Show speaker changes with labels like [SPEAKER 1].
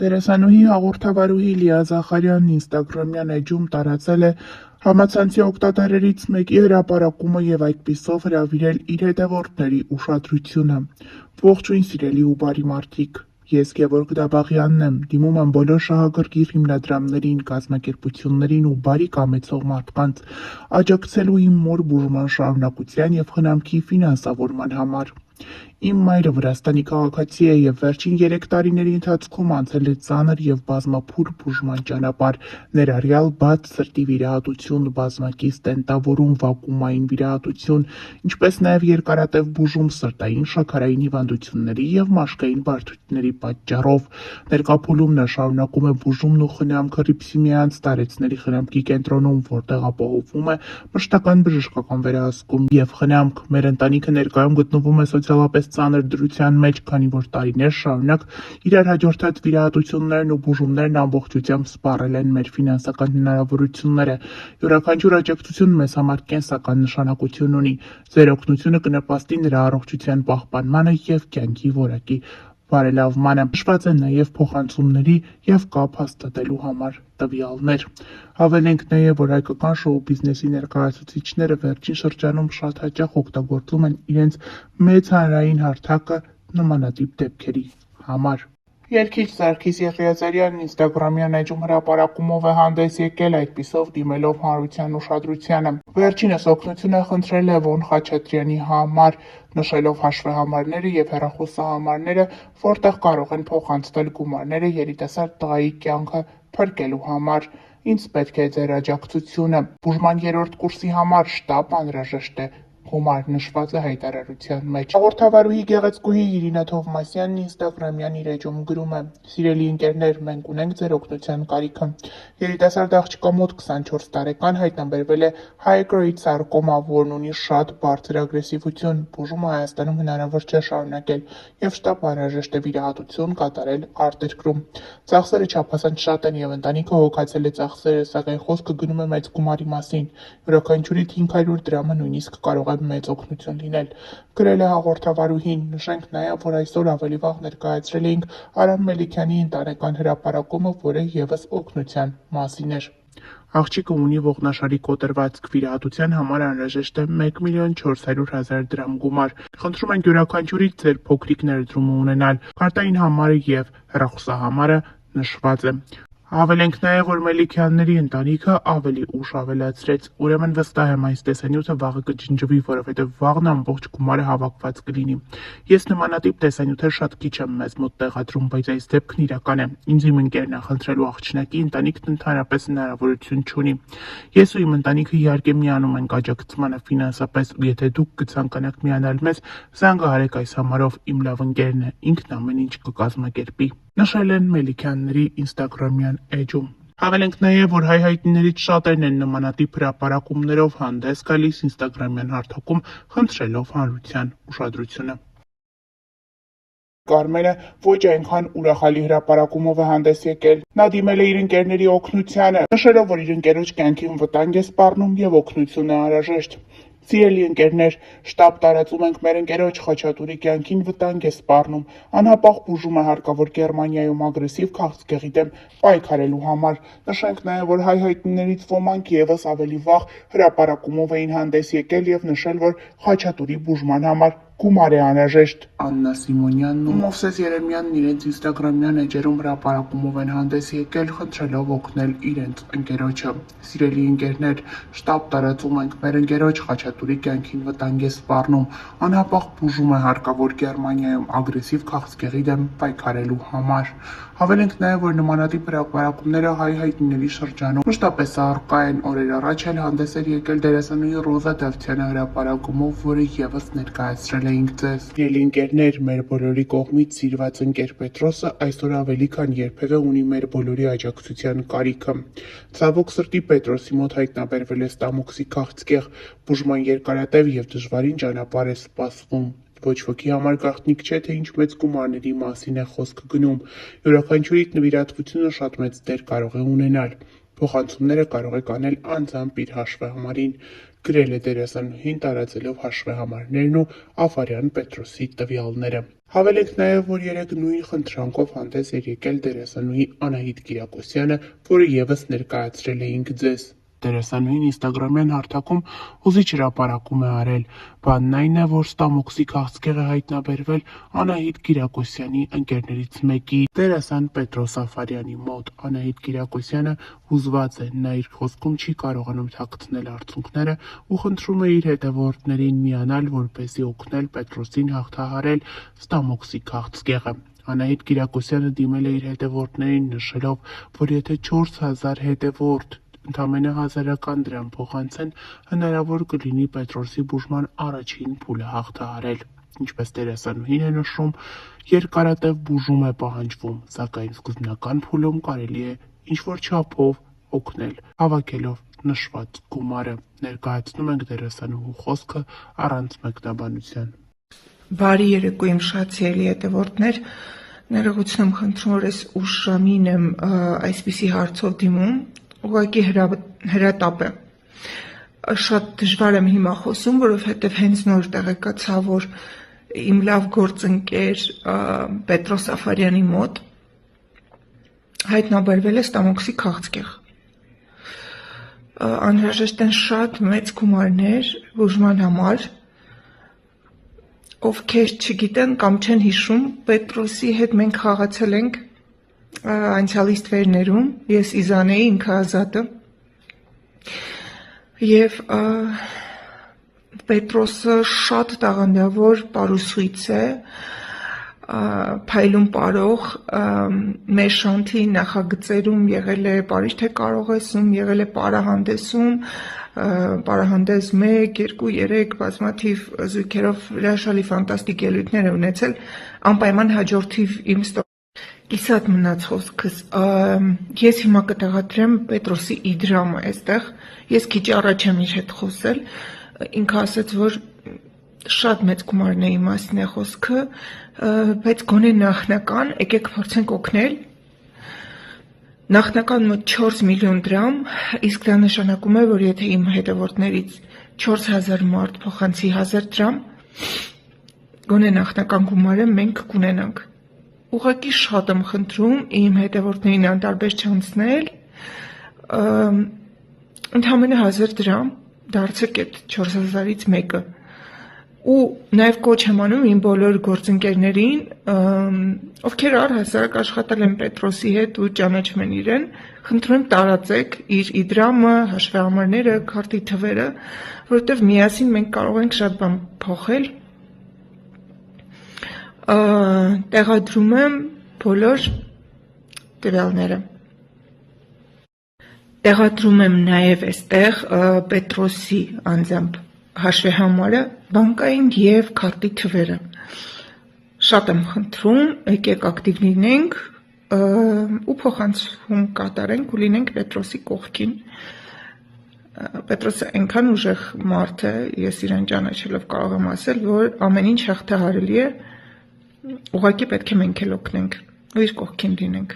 [SPEAKER 1] Դերասանուհի հաղորդավարուհի Լիա Զախարյանն ինստագրամյան էջում տարածել է համացանցի օգտատերերից մեկի հրապարակումը և այդպիսով հրավիրել իր հետևորդների ուշադրությունը։ Ողջույն սիրելի ու բարի մարդիկ, ես Գևորգ Դաբաղյանն եմ, դիմում եմ բոլոր շահագրգիռ հիմնադրամներին, կազմակերպություններին ու բարի կամեցող մարդկանց աջակցելու իմ մոր բուժման շարունակության և խնամքի ֆինանսավորման համար։ Իմ մայրը Վրաստանի քաղաքացի է և վերջին 3 տարիների ընթացքում անցել է ծանր և բազմափուլ բուժման ճանապարհ, ներառյալ բաց սրտի վիրահատություն, բազմակի ստենտավորում, վակուումային վիրահատություն, ինչպես նաև երկարատև բուժում սրտային, շաքարային հիվանդությունների և մաշկային բարդությունների պատճառով։ Ներկա փուլում նա շարունակում է բուժումն ու խնամքը ռիփսիմիայից տարեցների խնամքի կենտրոնում, որտեղ ապահովում է մշտական բժշկական վերահսկում և խնամք։ Մեր ընտանիքը ներկայում գտնվում է սոցիալապես ծանր դրության մեջ, քանի որ տարիներ շարունակ իրար հաջորդած վիրահատություններն ու բուժումներն ամբողջությամբ սպառել են մեր ֆինանսական հնարավորությունները։ Յուրաքանչյուր աջակցություն մեզ համար կենսական նշանակություն ունի։ Ձեր օգնությունը կնպաստի նրա առողջության պահպանմանը և կյանքի որակի բարելավմանը։ Նշված են նաև փոխանցումների և կապ հաստատելու համար տվյալներ։ Հավելենք նաև, որ հայկական շոու բիզնեսի ներկայացուցիչները վերջին շրջանում շատ հաճախ օգտագործում են իրենց մեծ հանրային հարթակը նմանատիպ դեպքերի համար։ Երգիչ Սարգիս Եղիազարյանն ինստագրամյան էջում հրապարակումով է հանդես եկել, այդպիսով դիմելով հանրության ուշադրությանը։ Վերջինս օգնություն է խնդրել Լևոն Խաչատրյանի համար, նշելով հաշվեհամարները և հեռախոսահամարները, որտեղ կարող են փոխանցվել գումարները երիտասարդ տղայի կյանքը փրկելու համար։ Ինձ պետք է ձեր աջակցությունը։ Բուժման 3-րդ կուրսի համար շտապ անհրաժեշտ է։ Գումար նշված է հայտարարության մեջ։ Հաղորդավարուհի գեղեցկուհի Իրինա Թովմասյանն ինստագրամյան իր էջում գրում է. «Սիրելի ընկերներ, մենք ունենք ձեր օգնության կարիքը։ Երիտասարդ աղջկա մոտ 24 տարեկան հայտնաբերվել է high grade սարկոմա, որն ունի շատ բարձր ագրեսիվություն։ Բուժումը Հայաստանում հնարավոր չէ շարունակել և շտապ անհրաժեշտ է վիրահատություն կատարել արտերկրում։ Ծախսերը չափազանց շատ են և ընտանիքը հոգացել է ծախսերը, սակայն խոսքը գնում է մեծ գումարի մասին։ Յուրաքանչյուրից 500 դրամը նույնիսկ կարող է մեծ օգնություն լինել», գրել է հաղորդավարուհին։ Նշենք նաև, որ այսօր ավելի վաղ ներկայացրել էինք Արամ Մելիքյանի ընտանեկան հրապարակումը, որը ևս օգնության մասին էր։ Աղջիկը ունի ողնաշարի կոտրվածք, վիրահատության համար անհրաժեշտ է 1.4 միլիոն գումար։ Խնդրում ենք յուրաքանչյուրից ձեր փոքրիկ ներդրումը ունենալ։ Կարտային համարը և հեռախոսահամարը նշված է։ Հավելենք նաև, որ Մելիքյանների ընտանիքը ավելի ուշ ավելացրեց։ Ուրեմն վստահ եմ, այս տեսանյութը վաղը կջնջվի, որովհետև վաղն ամբողջ գումարը հավաքված կլինի։ Ես նմանատիպ տեսանյութեր շատ քիչ եմ մեզ մոտ տեղադրում, բայց այս դեպքն իրական է։ Ինձ իմ ընկերն է խնդրելու աղջնակի, ընտանիքն ընդհանրապես հնարավորություն չունի։ Ես ու իմ ընտանիքը իհարկե միանում ենք աջակցմանը ֆինանսապես, ու եթե դուք կցանկանաք միանալ մեզ, զանգահարեք այս համարով, իմ լավ ընկերն է, ինքն ամեն ինչ կկազմակերպի, նշել են Մելիքյանների ինստագրամյան էջում։ Հավելենք նաև, որ հայհայտնիներից շատերն են նմանատիպ հրապարակումներով հանդես գալիս ինստագրամյան հարթակում, խնդրելով հանրության ուշադրությունը։ Կարմենը ոչ այնքան ուրախալի հրապարակումով է հանդես եկել։ Նա դիմել է իր ընկերների օգնությանը, նշելով, որ իր ընկերոջ կյանքին վտանգ է սպառնում և օգնություն է անհրաժեշտ։ Սիրելի ընկերներ, շտապ տարածում ենք մեր ընկերոջ Խաչատուրի կյանքին վտանգ է սպառնում։ Անհապաղ բուժում է հարկավոր Գերմանիայում ագրեսիվ քաղցկեղի դեմ պայքարելու համար։ Նշենք նաև, որ հայհայտնիներից ոմանք ևս ավելի վաղ հրապարակումով էին հանդես եկել և նշել, որ Խաչատուրի բուժման համար գումար է անհրաժեշտ։ Աննա Սիմոնյանն ու Մովսես Երեմյանն իրենց ինստագրամյան էջերում հրապարակումով են հանդես եկել, խնդրելով օգնել իրենց ընկերոջը։ Սիրելի ընկերներ, շտապ տարածում ենք մեր ընկերոջ Խաչատուրի կյանքին վտանգ է սպառնում։ Անհապաղ բուժում է հարկավոր Գերմանիայում ագրեսիվ քաղցկեղի դեմ պայքարելու համար։ Հավելենք նաև, որ նմանատիպ հրապարակումները հայհայտնիների շրջանում մշտապես առկա են։ Օրեր առաջ էլ հանդես էր եկել դերասանուհի Ռոզա Դավթյանը հրապարակումով, որը ևս ներկայացրել էինք ձեզ։ Սիրելի ընկերներ, մեր բոլորի կողմից սիրված ընկեր Պետրոսը այսօր ավելի քան երբևէ ունի մեր բոլորի աջակցության կարիքը։ Ցավոք սրտի Պետրոսի մոտ հայտնաբերվել է ստամոքսի քաղցկեղ, բուժման երկարատև և դժվարին ճանապարհ է սպասվում։ Ոչ ոքի համար գաղտնիք չէ, թե ինչ մեծ գումարների մասին է խոսքը գնում։ Յուրաքանչյուրի նվիրատվությունը շատ մեծ դեր կարող է ունենալ։ Փոխանցումները կարող եք անել անձամբ իր հաշվեհամարին, գրել է դերասանուհին, տարածելով հաշվեհամարներն ու Աֆարյան Պետրոսի տվյալները։ Հավելենք նաև, որ երեկ նույն խնդրանքով հանդես էր եկել դերասանուհի Անահիտ Կիրակոսյանը, որը ևս ներկայացրել էինք ձեզ։ Դերասանուհին ինստագրամյան հարթակում հուզիչ հրապարակում է արել։ Բանն այն է, որ ստամոքսի քաղցկեղ է հայտնաբերվել Անահիտ Կիրակոսյանի ընկերներից մեկի՝ դերասան Պետրոս Աֆարյանի մոտ։ Անահիտ Կիրակոսյանը հուզված է, նա իր խոսքում չի կարողանում թաքցնել արցունքները ու խնդրում է իր հետևորդներին միանալ, որպեսզի օգնել Պետրոսին հաղթահարել ստամոքսի քաղցկեղը։ Անահիտ Կիրակոսյանը դիմել է իր հետևորդներին նշելով, որ եթե 4000 հետևորդ ընդամենը 1000 դրամ փոխանցեն, հնարավոր կլինի Պետրոսի բուժման առաջին փուլը հաղթահարել։ Ինչպես դերասանուհին է նշում, երկարատև բուժում է պահանջվում, սակայն սկզբնական փուլում կարելի է ինչ-որ չափով օգնել, հավաքելով նշված գումարը։ Ներկայացնում ենք դերասանուհու խոսքը առանց մեկնաբանության։
[SPEAKER 2] Բարի երեկո իմ շատ սիրելի հետևորդներ, ներողություն եմ խնդրում, որ այս ուշ ժամին եմ այսպիսի հարցով դիմում, ուղղակի հրատապ է։ Շատ դժվար եմ հիմա խոսում, որովհետև հենց նոր տեղեկացա, որ իմ լավ գործընկեր Պետրոս Աֆարյանի մոտ հայտնաբերվել է ստամոքսի քաղցկեղ։ Անհրաժեշտ են շատ մեծ գումարներ բուժման համար, ովքեր չգիտեն կամ չեն հիշում, Պետրոսի հետ մենք խաղացել ենք անցյալի ստվերներում, ես Իզանեի, ինքը Ազատը, և Պետրոսը շատ տաղանդավոր պարուսույց է, փայլուն պարող, մեր շանթի նախագծերում եղել է Պարիժ թե կարող ես-ում, եղել է պարահանդեսում, պարահանդես 1, 2, 3 բազմաթիվ զույգերով հրաշալի ֆանտաստիկ ելույթներ է ունեցել, անպայման հաջորդիվ իմ կիսատ մնաց խոսքս, ես հիմա կտեղադրեմ Պետրոսի իդրամը այստեղ, ես քիչ առաջ եմ իր հետ խոսել, ինքը ասաց, որ շատ մեծ գումարների մասին է խոսքը, բայց գոնե նախնական, եկեք փորձենք օգնել, նախնական մոտ 4 միլիոն դրամ, իսկ դա նշանակում է, որ եթե իմ հետևորդներից 4000 մարդ փոխանցի 1000 դրամ, գոնե նախնական գումարը մենք կունենանք։ Ուղղակի շատ եմ խնդրում իմ հետևորդներին անտարբեր չանցնել, ընդամենը 1000 դրամ դարձեք այդ 4000-ից մեկը։ Ու նաև կոչ եմ անում իմ բոլոր գործընկերներին, ովքեր առհասարակ աշխատել են Պետրոսի հետ ու ճանաչում են իրեն, խնդրում եմ տարածեք իր իդրամը, հաշվեհամարները, քարտի թվերը, որովհետև միասին մենք կարող ենք շատ բան փոխել։ Տեղադրում եմ բոլոր տվյալները։ Տեղադրում եմ նաև այստեղ Պետրոսի անձամբ հաշվեհամարը, բանկային և քարտի թվերը։ Շատ եմ խնդրում, եկեք ակտիվ լինենք ու փոխանցում կատարենք ու լինենք Պետրոսի կողքին։ Պետրոսը այնքան ուժեղ մարդ է, ես իրեն ճանաչելով կարող եմ ասել, որ ամեն ինչ հաղթահարելի է, ուղղակի պետք է մենք էլ օգնենք ու իր կողքին լինենք։